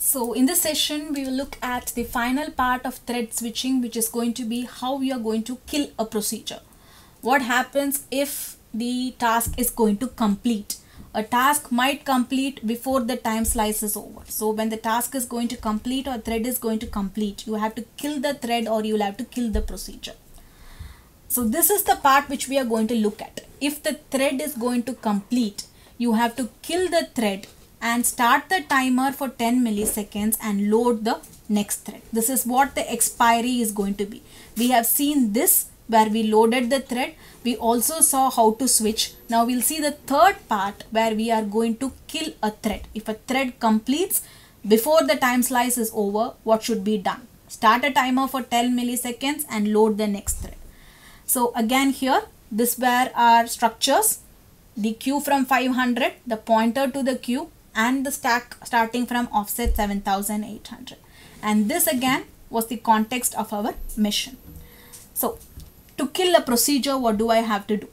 So in this session, we will look at the final part of thread switching, which is going to be how we are going to kill a procedure. What happens if the task is going to complete? A task might complete before the time slice is over. So when the task is going to complete or thread is going to complete, you have to kill the thread or you will have to kill the procedure. So this is the part which we are going to look at. If the thread is going to complete, you have to kill the thread and start the timer for 10 milliseconds and load the next thread. This is what the expiry is going to be. We have seen this where we loaded the thread. We also saw how to switch. Now we'll see the third part where we are going to kill a thread. If a thread completes before the time slice is over, what should be done? Start a timer for 10 milliseconds and load the next thread. So again here, this were our structures. The queue from 500, the pointer to the queue, and the stack starting from offset 7800. And this again was the context of our mission. So to kill a procedure, what do I have to do?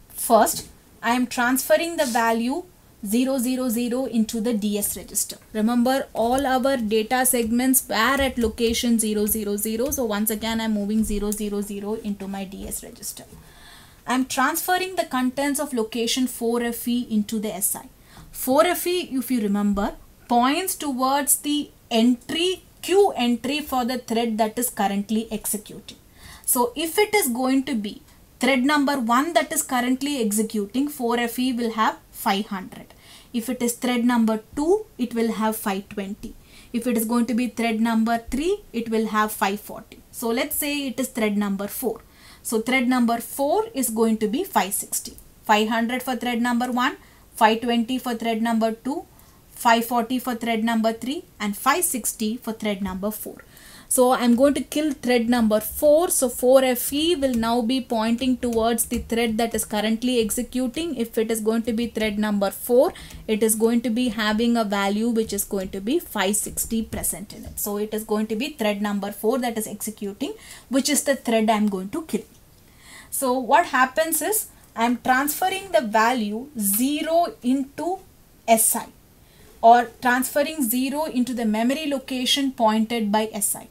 First, I am transferring the value 000 into the DS register. Remember, all our data segments were at location 000. So once again, I'm moving 000 into my DS register. I'm transferring the contents of location 4FE into the SI. 4FE, if you remember, points towards the queue entry for the thread that is currently executing. So if it is going to be thread number 1 that is currently executing, 4FE will have 500. If it is thread number 2, it will have 520. If it is going to be thread number 3, it will have 540. So let's say it is thread number 4. So thread number 4 is going to be 560. 500 for thread number 1, 520 for thread number 2, 540 for thread number 3, and 560 for thread number 4. So I'm going to kill thread number 4. So 4FE will now be pointing towards the thread that is currently executing. If it is going to be thread number 4, it is going to be having a value which is going to be 560 present in it. So it is going to be thread number 4 that is executing, which is the thread I'm going to kill. So what happens is I'm transferring the value 0 into SI, or transferring 0 into the memory location pointed by SI.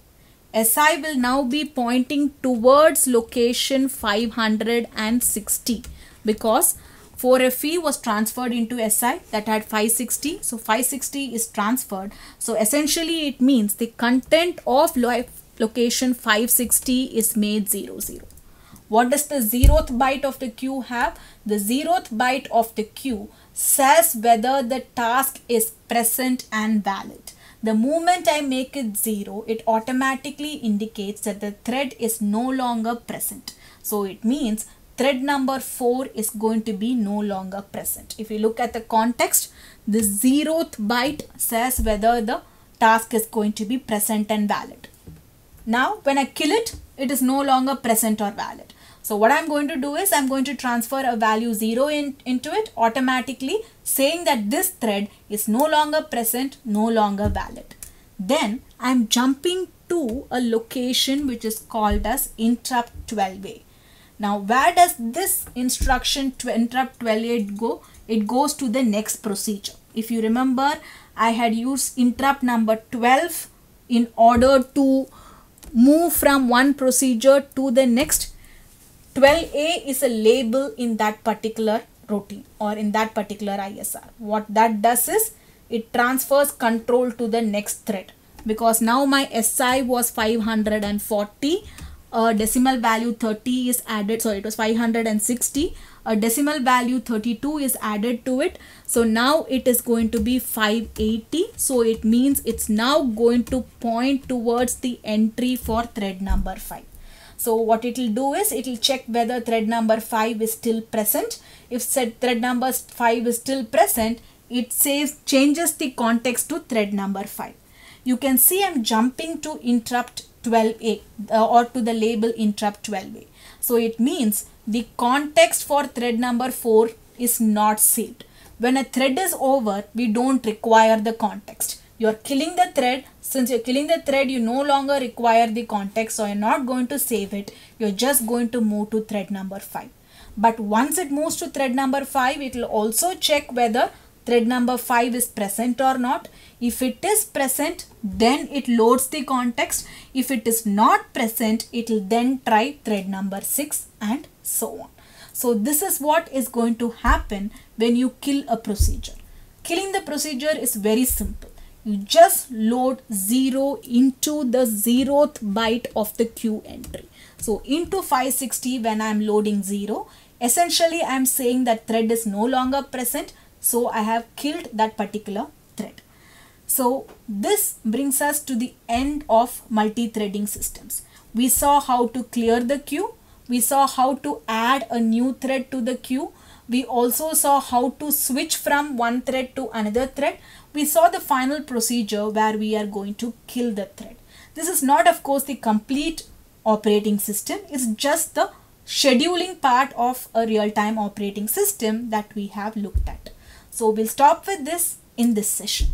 SI will now be pointing towards location 560 because 4FE was transferred into SI that had 560. So 560 is transferred. So essentially it means the content of location 560 is made 00. What does the 0th byte of the queue have? The 0th byte of the queue says whether the task is present and valid. The moment I make it 0, it automatically indicates that the thread is no longer present. So it means thread number 4 is going to be no longer present. If you look at the context, the 0th byte says whether the task is going to be present and valid. Now when I kill it, it is no longer present or valid. So what I'm going to do is I'm going to transfer a value 0 into it automatically, saying that this thread is no longer present, no longer valid. Then I'm jumping to a location which is called as interrupt 12A. Now where does this instruction to interrupt 12A go? It goes to the next procedure. If you remember, I had used interrupt number 12 in order to move from one procedure to the next. 12A is a label in that particular routine or in that particular ISR. What that does is it transfers control to the next thread, because now my SI was 540, a decimal value 30 is added. So it was 560, a decimal value 32 is added to it. So now it is going to be 580. So it means it's now going to point towards the entry for thread number 5. So what it will do is it will check whether thread number 5 is still present. If said thread number 5 is still present, it changes the context to thread number 5. You can see I'm jumping to interrupt 12A or to the label interrupt 12A. So it means the context for thread number 4 is not saved. When a thread is over, we don't require the context. You're killing the thread. Since you're killing the thread, you no longer require the context, so you're not going to save it. You're just going to move to thread number 5. But once it moves to thread number 5, it will also check whether thread number 5 is present or not. If it is present, then it loads the context. If it is not present, it will then try thread number 6 and so on. So this is what is going to happen when you kill a procedure. Killing the procedure is very simple. You just load 0 into the 0th byte of the queue entry. So into 560, when I am loading 0, essentially I am saying that thread is no longer present. So I have killed that particular thread. So this brings us to the end of multi-threading systems. We saw how to clear the queue. We saw how to add a new thread to the queue. We also saw how to switch from one thread to another thread. We saw the final procedure where we are going to kill the thread. This is not, of course, the complete operating system. It's just the scheduling part of a real-time operating system that we have looked at. So we'll stop with this in this session.